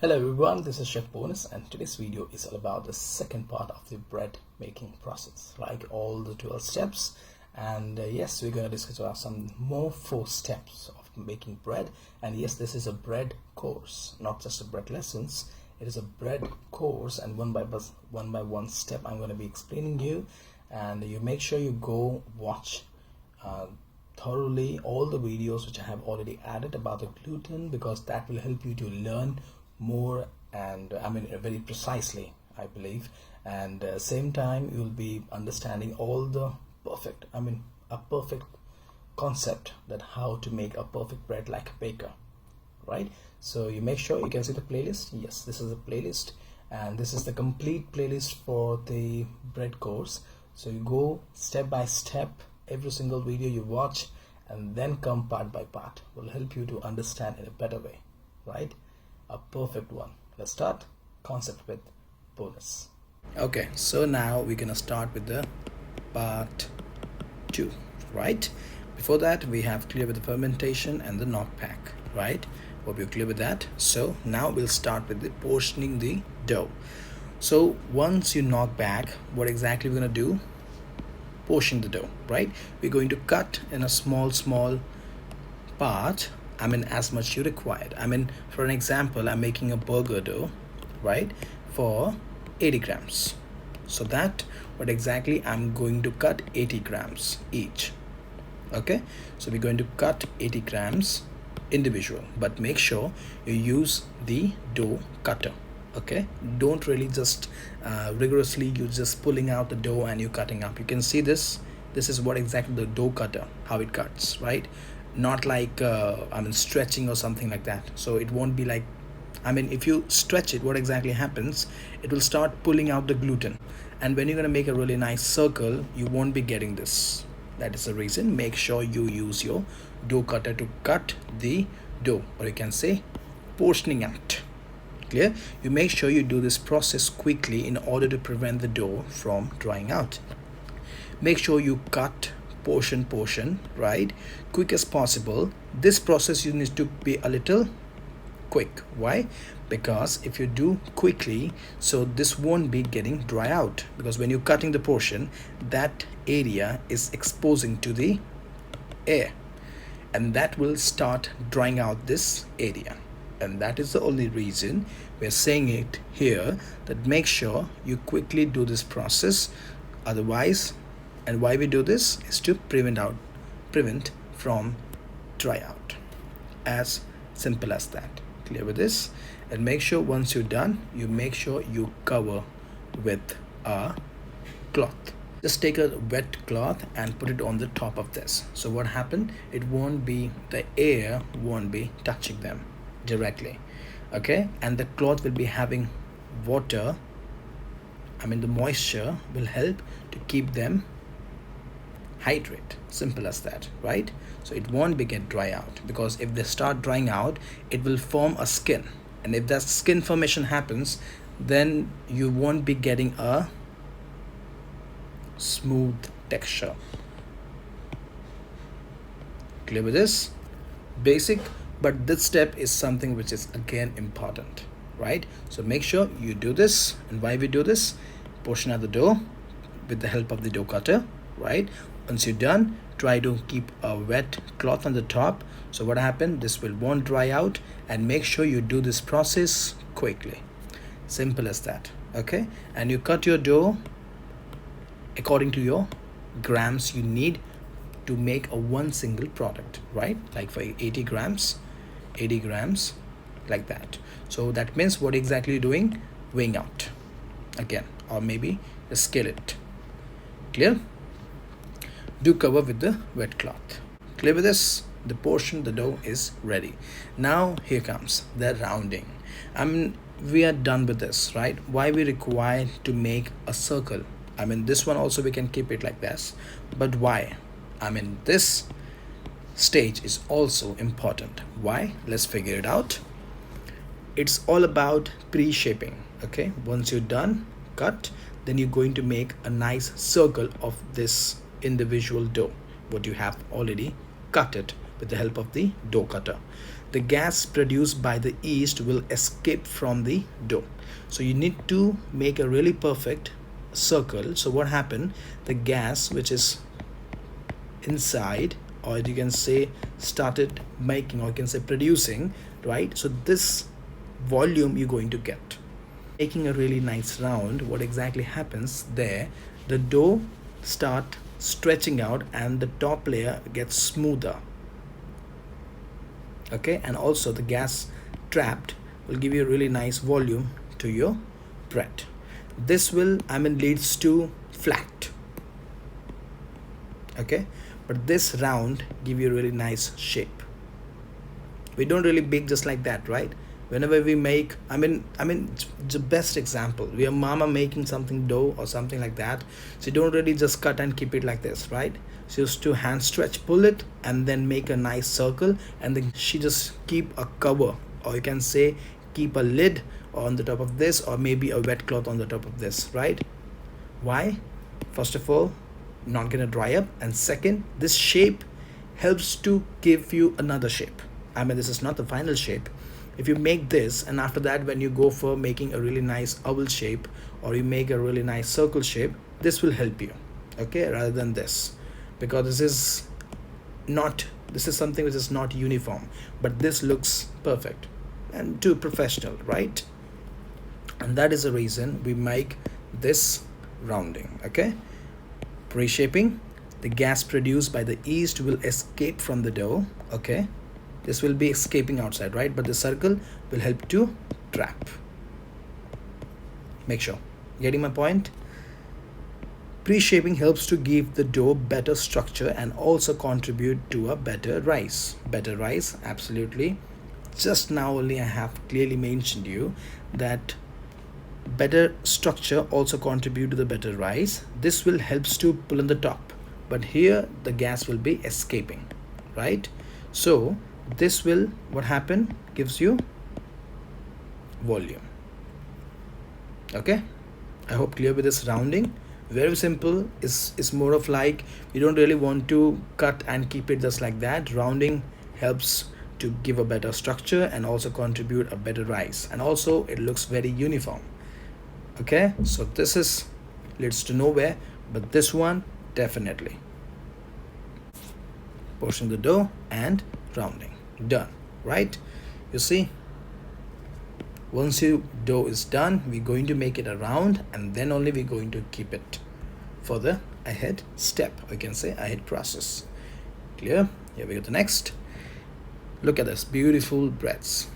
Hello everyone, this is Chef Bonus and today's video is all about the second part of the bread making process, like all the 12 steps. And yes, we're going to discuss about some more 4 steps of making bread. And yes, this is a bread course, not just a bread lessons. It is a bread course, and one by one step I'm going to be explaining you. And you make sure you go watch thoroughly all the videos which I have already added about the gluten, because that will help you to learn more, and very precisely, I believe. And same time you'll be understanding all the a perfect concept that how to make a perfect bread like a baker, right? So you make sure you can see the playlist. Yes, this is a playlist, and this is the complete playlist for the bread course. So you go step by step, every single video you watch, and then come part by part. Will help you to understand in a better way, right? A perfect one. Let's start concept with bonus. Okay, so now we're gonna start with the part 2, right? Before that, we have clear with the fermentation and the knock pack, right? Hope you're clear with that. So now we'll start with the portioning the dough. So once you knock back, what exactly we're gonna do? Portion the dough, right? We're going to cut in a small part, as much you required. For an example, I'm making a burger dough, right, for 80 grams. So that what exactly I'm going to cut 80 grams each. Okay, so we're going to cut 80 grams individual, but make sure you use the dough cutter. Okay, don't really just rigorously you just pulling out the dough and you cutting up. You can see this is what exactly the dough cutter, how it cuts, right? Not like stretching or something like that. So it won't be like, if you stretch it, what exactly happens, it will start pulling out the gluten, and when you're going to make a really nice circle, you won't be getting this. That is the reason, make sure you use your dough cutter to cut the dough, or you can say portioning out. Clear? You make sure you do this process quickly in order to prevent the dough from drying out. Make sure you cut portion, right, quick as possible. This process you need to be a little quick. Why? Because if you do quickly, so this won't be getting dry out, because when you're cutting the portion, that area is exposing to the air, and that will start drying out this area. And that is the only reason we're saying it here, that make sure you quickly do this process. Otherwise, and why we do this is to prevent from dry out. As simple as that. Clear with this? And make sure once you're done, you make sure you cover with a cloth. Just take a wet cloth and put it on the top of this. So what happened, the air won't be touching them directly. Okay, and the cloth will be having water, the moisture will help to keep them hydrate. Simple as that, right? So it won't be get dry out, because if they start drying out, it will form a skin, and if that skin formation happens, then you won't be getting a smooth texture. Clear with this? Basic, but this step is something which is again important, right? So make sure you do this. And why we do this? Portion out the dough with the help of the dough cutter, right? Once you're done, try to keep a wet cloth on the top. So what happened, this won't dry out, and make sure you do this process quickly. Simple as that. Okay, and you cut your dough according to your grams you need to make one single product, right? Like for 80 grams, like that. So that means what exactly you're doing, weighing out again, or maybe the skillet. Clear? Do cover with the wet cloth. Clear with this? The dough is ready. Now here comes the rounding. We are done with this, right? Why we require to make a circle? This one also we can keep it like this, but why? This stage is also important. Why? Let's figure it out. It's all about pre-shaping. Okay, once you're done cut, then you're going to make a nice circle of this individual dough, what you have already cut it with the help of the dough cutter. the gas produced by the yeast will escape from the dough. So you need to make a really perfect circle. So what happened, the gas which is inside, or you can say started making, or you can say producing, right? So this volume you're going to get. Making a really nice round, what exactly happens there, the dough start stretching out and the top layer gets smoother. Okay, and also the gas trapped will give you a really nice volume to your bread. This will, leads to flat. Okay, but this round give you a really nice shape. We don't really bake just like that, right? Whenever we make, the best example, we are mama making something dough or something like that, so you don't really just cut and keep it like this, right? She used to hand stretch, pull it, and then make a nice circle, and then she just keep a cover, or you can say keep a lid on the top of this, or maybe a wet cloth on the top of this, right? Why? First of all, not gonna dry up, and second, this shape helps to give you another shape. This is not the final shape. If you make this, and after that when you go for making a really nice oval shape, or you make a really nice circle shape, this will help you, okay, rather than this, because this is something which is not uniform, but this looks perfect and too professional, right? And that is the reason we make this rounding. Okay, pre-shaping, the gas produced by the yeast will escape from the dough. Okay, this will be escaping outside, right? But the circle will help to trap. Make sure getting my point. Pre-shaping helps to give the dough better structure and also contribute to a better rise. Better rise, absolutely. Just now only I have clearly mentioned you that better structure also contribute to the better rise. This will helps to pull on the top, but here the gas will be escaping, right? So this will, what happen, gives you volume. Okay, I hope clear with this rounding. Very simple. Is more of like, you don't really want to cut and keep it just like that. Rounding helps to give a better structure and also contribute a better rise, and also it looks very uniform. Okay, so this is leads to nowhere, but this one definitely. Portion the dough and rounding done, right? You see, once your dough is done, we're going to make it a round, and then only we're going to keep it for the ahead step, I can say ahead process. Clear? Here we go to next. Look at this beautiful breads.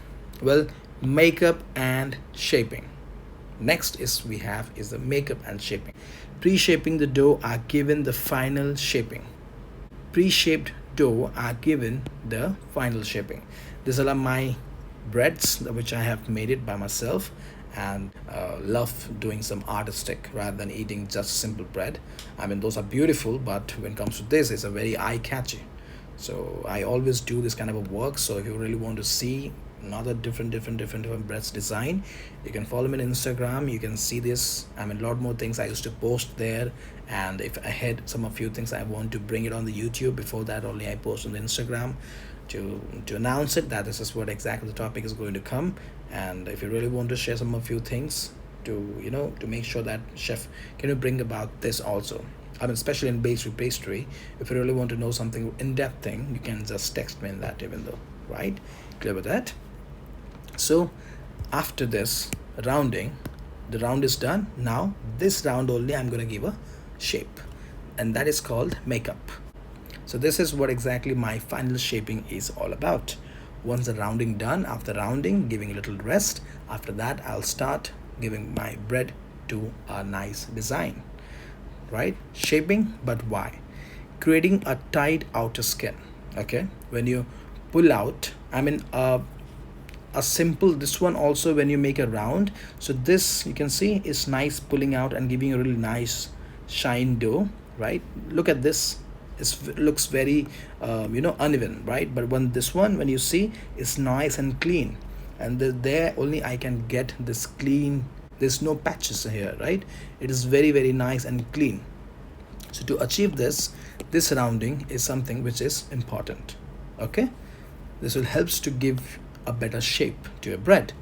Well, makeup and shaping. Next is the makeup and shaping. Pre-shaping the dough are given the final shaping. Pre-shaped dough are given the final shaping. These are my breads which I have made it by myself, and love doing some artistic rather than eating just simple bread. Those are beautiful, but when it comes to this, it's a very eye-catchy. So I always do this kind of a work. So if you really want to see another different breads design, you can follow me on Instagram. You can see this. A lot more things I used to post there, and if I had some few things I want to bring it on the YouTube. Before that only I post on the Instagram to announce it that this is what exactly the topic is going to come. And if you really want to share some few things to make sure that chef, can you bring about this also, especially in pastry, if you really want to know something in-depth thing, you can just text me in that, even though, right? Clear with that? So after this rounding, the round is done. Now this round only I'm going to give a shape, and that is called makeup. So this is what exactly my final shaping is all about. Once the rounding done, after rounding, giving a little rest, after that I'll start giving my bread to a nice design, right? Shaping, but why? Creating a tight outer skin. Okay, when you pull out, a simple, this one also, when you make a round, so this you can see is nice pulling out and giving a really nice shine dough, right? Look at this, it looks very uneven, right? But when you see, it's nice and clean, and there only I can get this clean, there's no patches here, right? It is very nice and clean. So to achieve this rounding is something which is important. Okay, This will helps to give a better shape to your bread,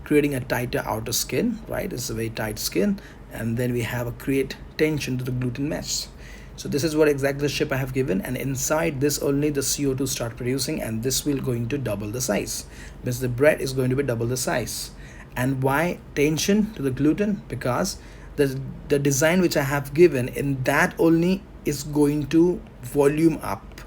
creating a tighter outer skin, right? It's a very tight skin, and then we have a create tension to the gluten mesh. So this is what exactly the shape I have given, and inside this only the CO2 start producing, and this will going to double the size, because the bread is going to be double the size. And why tension to the gluten? Because the design which I have given in that only is going to volume up.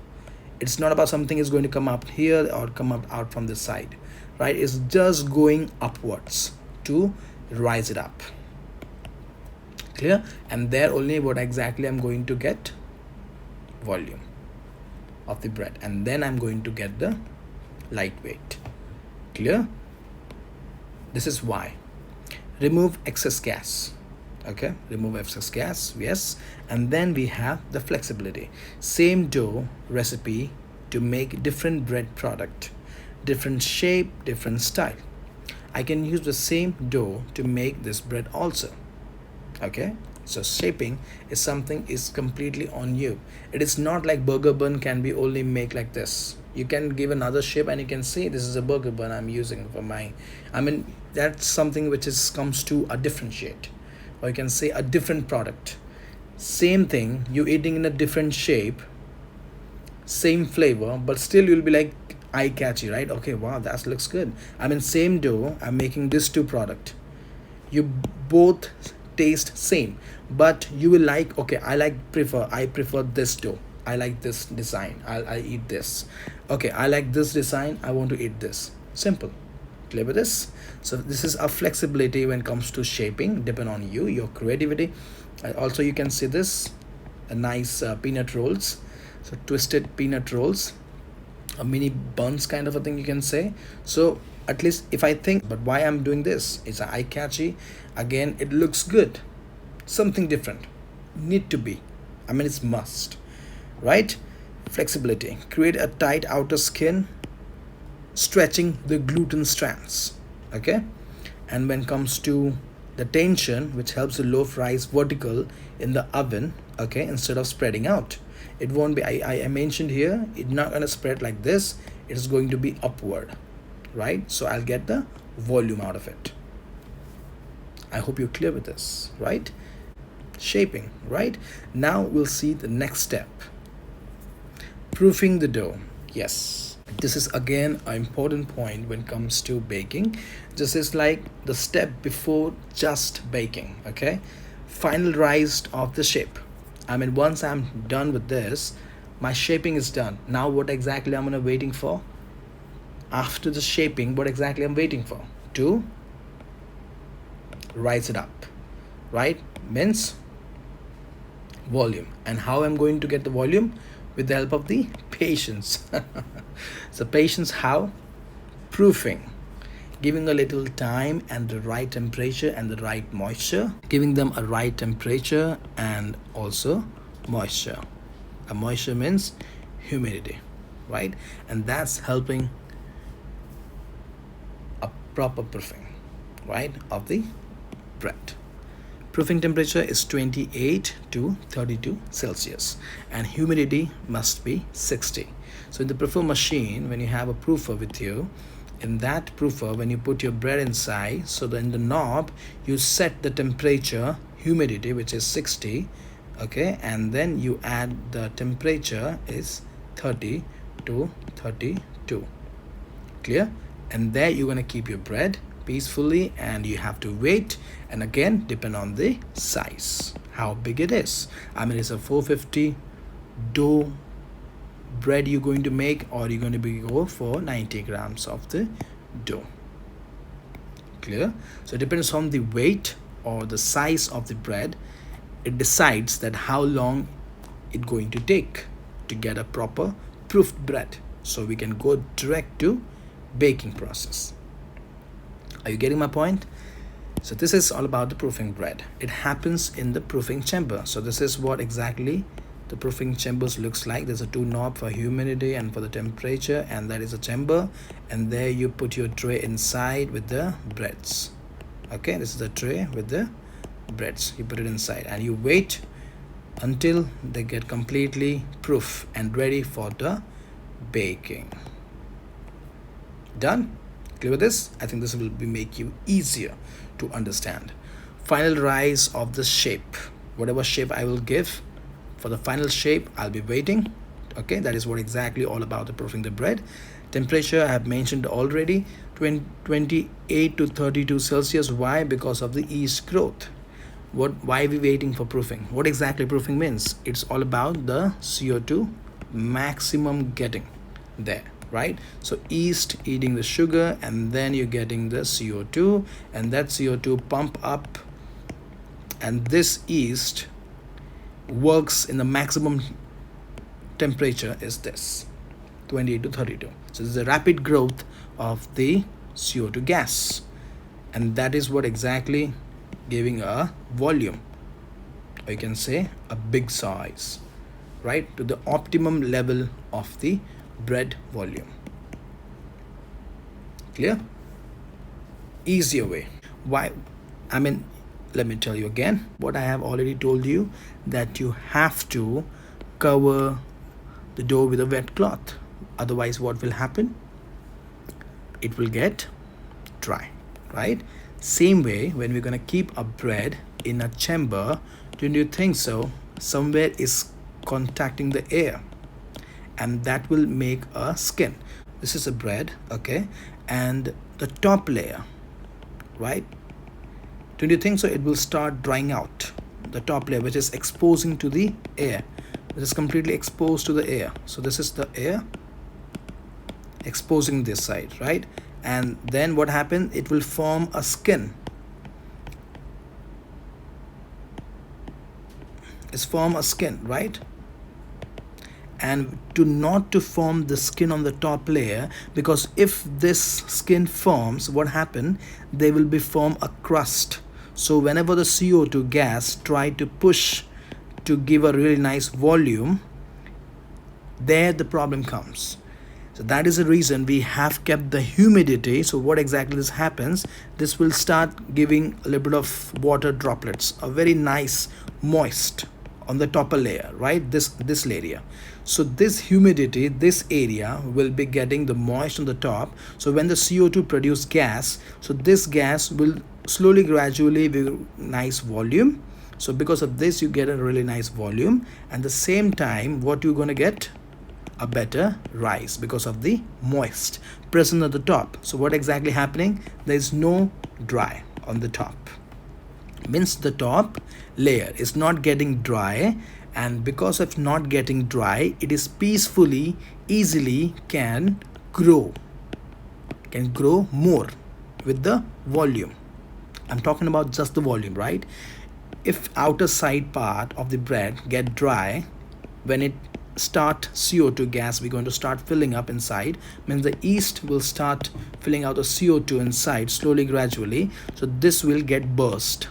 It's not about something is going to come up here or come up out from this side, right? It's just going upwards to rise it up. Clear? And there only what exactly I'm going to get volume of the bread, and then I'm going to get the lightweight. Clear? This is why. Remove excess gas. Okay, remove excess gas, yes. And then we have the flexibility. Same dough recipe to make different bread product, different shape, different style. I can use the same dough to make this bread also. Okay, so shaping is something is completely on you. It is not like burger bun can be only make like this. You can give another shape and you can say this is a burger bun I'm using for my, I mean that's something which is comes to a different shade, or you can say a different product. Same thing, you eating in a different shape, same flavor, but still you'll be like eye catchy, right? Okay, wow, that looks good. I mean same dough, I'm making this two product, you both taste same, but you will like, okay, I prefer this dough, I like this design, I eat this. Okay, I like this design, I want to eat this. Simple. Clear with this? So this is a flexibility when it comes to shaping, depend on you, your creativity. Also you can see this a nice peanut rolls, so twisted peanut rolls, a mini buns kind of a thing you can say. So at least if I think, but why I'm doing this, it's eye catchy, again it looks good, something different need to be, I mean it's must, right? Flexibility, create a tight outer skin, stretching the gluten strands. Okay, and when it comes to the tension, which helps the loaf rise vertical in the oven, okay, instead of spreading out. It won't be, I mentioned here, it's not going to spread like this, it's going to be upward, right? So I'll get the volume out of it. I hope you're clear with this, right? Shaping, right? Now we'll see the next step, proofing the dough. Yes, this is again an important point when it comes to baking. This is like the step before just baking. Okay, final rise of the shape. I mean once I'm done with this, my shaping is done. Now what exactly I'm gonna waiting for? After the shaping, what exactly I'm waiting for? To rise it up, right? Means volume. And how I'm going to get the volume? With the help of the patience. So patience how? Proofing, giving a little time and the right temperature and the right moisture, giving them a right temperature and also moisture. A moisture means humidity, right? And that's helping a proper proofing, right, of the bread. Proofing temperature is 28 to 32 Celsius and humidity must be 60. So in the proofer machine, when you have a proofer with you, in that proofer, when you put your bread inside, so then in the knob you set the temperature, humidity, which is 60, okay, and then you add the temperature is 30 to 32. Clear? And there you're going to keep your bread peacefully, and you have to wait, and again depend on the size, how big it is. I mean it's a 450 dough bread you're going to make, or you're going to be go for 90 grams of the dough. Clear? So it depends on the weight or the size of the bread, it decides that how long it going to take to get a proper proofed bread. So we can go direct to baking process. Are you getting my point? So this is all about the proofing bread. It happens in the proofing chamber. So this is what exactly the proofing chambers looks like. There's a two knob for humidity and for the temperature, and that is a chamber, and there you put your tray inside with the breads. Okay, this is the tray with the breads. You put it inside and you wait until they get completely proof and ready for the baking. Done? Clear with this? I think this will make you easier to understand. Final rise of the shape. Whatever shape I will give, for the final shape, I'll be waiting. Okay, that is what exactly all about the proofing the bread. Temperature I have mentioned already, 28 to 32 Celsius. Why? Because of the yeast growth. Why are we waiting for proofing? What exactly proofing means? It's all about the CO2 maximum getting there, right? So yeast eating the sugar, and then you're getting the CO2, and that CO2 pump up, and this yeast works in the maximum temperature is this 28 to 32. So this is a rapid growth of the CO2 gas, and that is what exactly giving a volume, or you can say a big size, right, to the optimum level of the bread volume. Clear? Easier way. Why? I mean, let me tell you again what I have already told you, that you have to cover the dough with a wet cloth. Otherwise, what will happen? It will get dry, right? Same way, when we're going to keep a bread in a chamber, don't you think so? Somewhere is contacting the air, and that will make a skin. This is a bread, okay, and the top layer, right? Don't you think so? It will start drying out. The top layer, which is exposing to the air, it is completely exposed to the air. So this is the air exposing this side, right? And then what happened? It will form a skin. It's form a skin, right? And not to form the skin on the top layer, because if this skin forms, what happened? They will be form a crust. So whenever the CO2 gas try to push to give a really nice volume, there the problem comes. So that is the reason we have kept the humidity. So what exactly this happens? This will start giving a little bit of water droplets, a very nice moist on the topper layer, right? This area. So this humidity, this area will be getting the moist on the top. So when the CO2 produce gas, so this gas will slowly gradually be nice volume. So because of this, you get a really nice volume, and the same time what you're going to get? A better rise, because of the moist present at the top. So what exactly happening? There is no dry on the top, means the top layer is not getting dry, and because of not getting dry, it is peacefully, easily can grow more with the volume. I'm talking about just the volume, right? If outer side part of the bread get dry, when it start CO2 gas, we're going to start filling up inside, means the yeast will start filling out the CO2 inside slowly, gradually. So this will get burst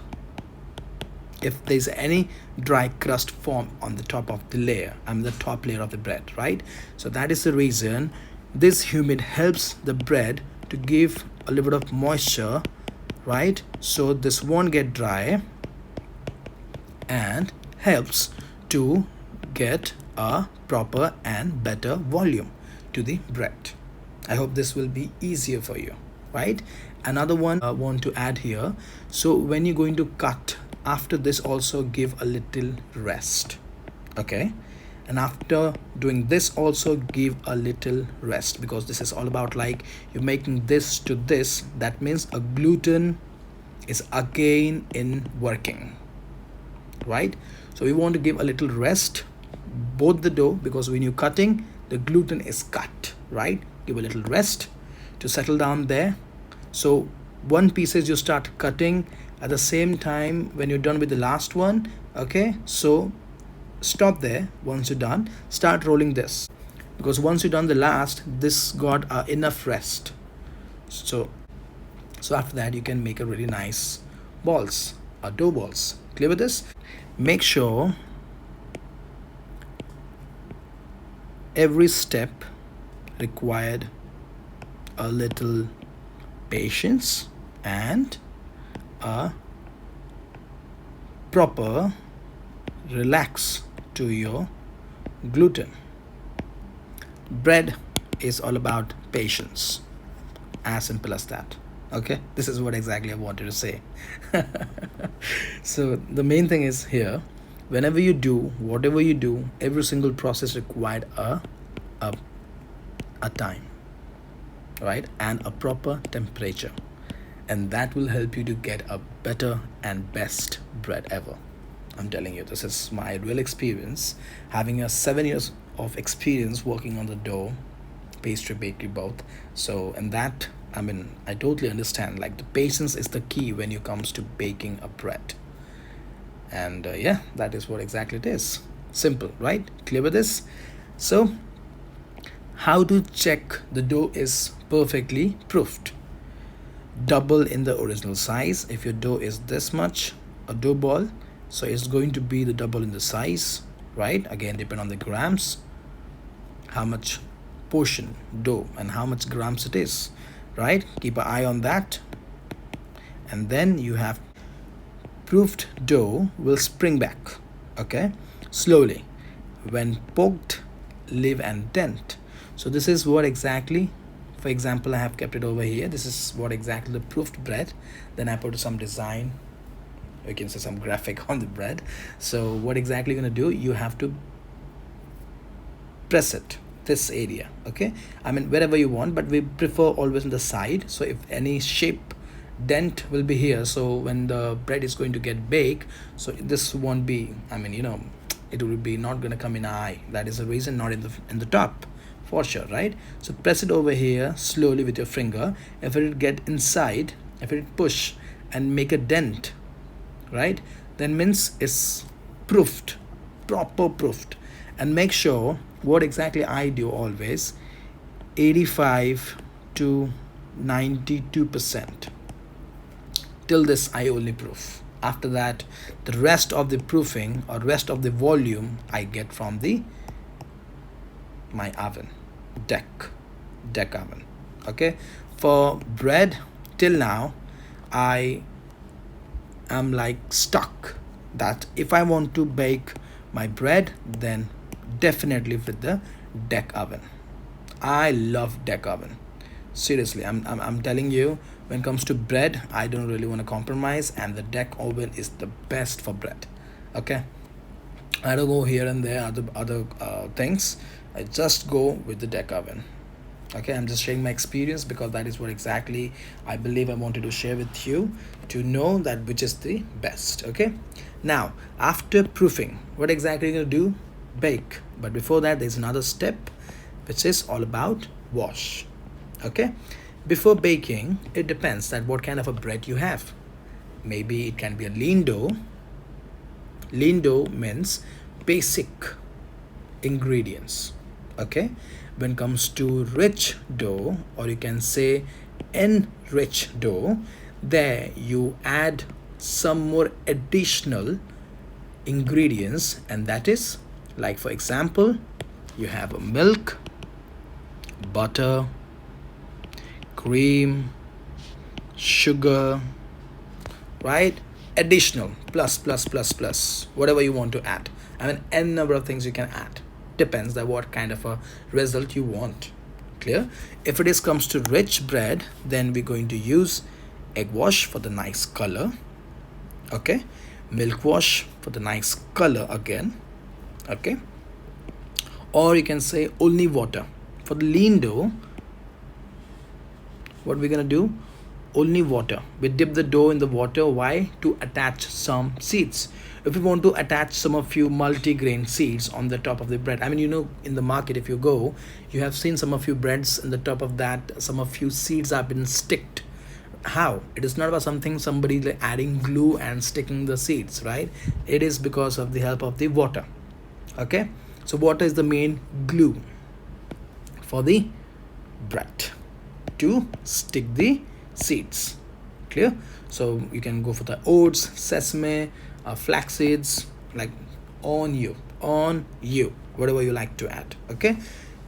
if there's any dry crust form on the top of the layer, the top layer of the bread, right? So that is the reason this humid helps the bread to give a little bit of moisture, right? So this won't get dry and helps to get a proper and better volume to the bread. I hope this will be easier for you, right? Another one I want to add here. So when you're going to cut, after this also give a little rest, okay? And after doing this also give a little rest, because this is all about like you're making this to this. That means a gluten is again in working, right? So we want to give a little rest both the dough, because when you're cutting, the gluten is cut, right? Give a little rest to settle down there. So one pieces you start cutting at the same time when you're done with the last one, okay? So stop there. Once you're done, start rolling this, because once you're done the last, this got enough rest. So after that you can make a really nice balls or dough balls. Clear with this? Make sure every step required a little patience and a proper relax to your gluten. Bread is all about patience, As simple as that. Okay, this is what exactly I wanted to say. So the main thing is here, whenever you do whatever you do, every single process required a, a time, right, and a proper temperature, and that will help you to get a better and best bread ever. I'm telling you, this is my real experience, having a 7 years of experience working on the dough, pastry, bakery, both. So in that, I mean, I totally understand, like, the patience is the key when it comes to baking a bread. And yeah, that is what exactly it is. Simple, right? Clear with this? So how to check the dough is perfectly proofed? Double in the original size. If your dough is this much, a dough ball, so it's going to be the double in the size, right? Again, depend on the grams, how much portion dough and how much grams it is, right? Keep an eye on that. And then you have proofed dough will spring back, okay, slowly when poked, leave and dent. So this is what exactly, for example, I have kept it over here. This is what exactly the proofed bread. Then I put some design, you can say some graphic on the bread. So what exactly you're gonna do, you have to press it this area, okay, I mean wherever you want, but we prefer always on the side. So if any shape dent will be here, so when the bread is going to get baked, so this won't be, I mean, it will be not going to come in eye. That is the reason, not in the top, for sure, right? So press it over here slowly with your finger. If it get inside, if it push and make a dent, right, then means it's proofed, proper proofed. And make sure, what exactly I do always, 85 to 92%. Till this I only proof. After that, the rest of the proofing or rest of the volume I get from the my oven, deck oven. Okay, for bread, till now I am like stuck that if I want to bake my bread, then definitely with the deck oven. I love deck oven. Seriously, I'm telling you, when it comes to bread, I don't really want to compromise, and the deck oven is the best for bread. Okay, I don't go here and there other things. I just go with the deck oven. Okay, I'm just sharing my experience because that is what exactly I believe I wanted to share with you, to know that which is the best. Okay, now after proofing, what exactly you're gonna do? Bake. But before that, there's another step which is all about wash. Okay, before baking, it depends that what kind of a bread you have. Maybe it can be a lean dough. Lean dough means basic ingredients. Okay, when it comes to rich dough, or you can say enriched dough, there you add some more additional ingredients, and that is, like, for example, you have a milk, butter, cream, sugar, right? Additional, plus, whatever you want to add. I mean, n number of things you can add. Depends that what kind of a result you want. Clear? If it is comes to rich bread, then we're going to use egg wash for the nice color. Okay, milk wash for the nice color again. Okay, or you can say only water. For the lean dough, what we're gonna do, only water. We dip the dough in the water. Why? To attach some seeds. If you want to attach some of few multi-grain seeds on the top of the bread, I mean, in the market, if you go, you have seen some of few breads in the top of that, some of few seeds have been sticked. How? It is not about somebody like adding glue and sticking the seeds, right? It is because of the help of the water. Okay, so water is the main glue for the bread to stick the seeds. Clear? So you can go for the oats, sesame, flax seeds, like on you, whatever you like to add. Okay,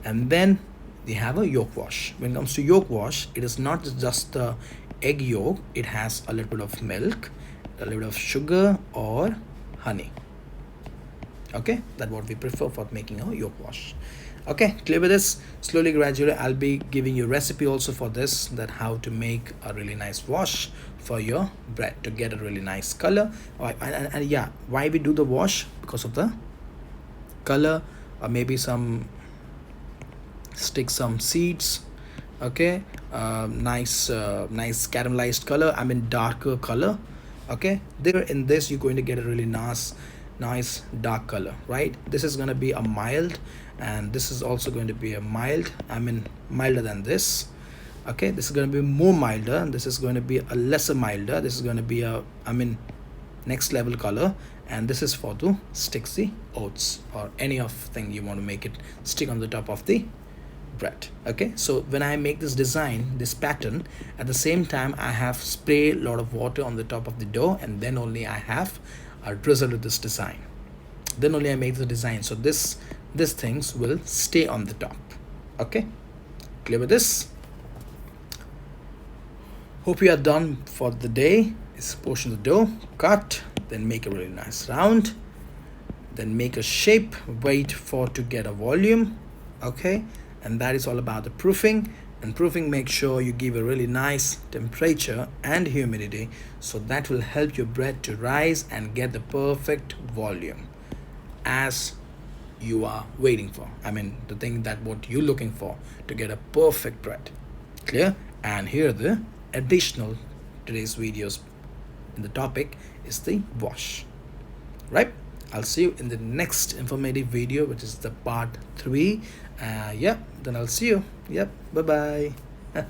and then they have a yolk wash. When it comes to yolk wash, it is not just the egg yolk, it has a little bit of milk, a little bit of sugar or honey. Okay, that's what we prefer for making a yolk wash. Okay, clear with this? Slowly, gradually, I'll be giving you a recipe also for this, that how to make a really nice wash for your bread to get a really nice color. And yeah, why we do the wash? Because of the color, or maybe some stick some seeds. Okay, nice caramelized color, I mean darker color. Okay, there in this you're going to get a really nice dark color, right? This is going to be a mild, and this is also going to be a mild, I mean milder than this. Okay, this is going to be more milder, and this is going to be a lesser milder. This is going to be a, I mean, next level color. And this is for to stick the oats or any of thing you want to make it stick on the top of the bread. Okay, so when I make this design, this pattern, at the same time I have sprayed a lot of water on the top of the dough, and then only I have drizzled with this design, then only I make the design. So these things will stay on the top. Okay, clear with this? Hope you are done for the day. This portion of the dough, cut, then make a really nice round, then make a shape, wait for to get a volume. Okay, and that is all about the proofing. And proofing, make sure you give a really nice temperature and humidity, so that will help your bread to rise and get the perfect volume as you are waiting for, I mean the thing that what you're looking for to get a perfect bread. Clear? And here the additional today's videos in the topic is the wash, right? I'll see you in the next informative video, which is the part 3. Yeah, then I'll see you. Yep, bye bye.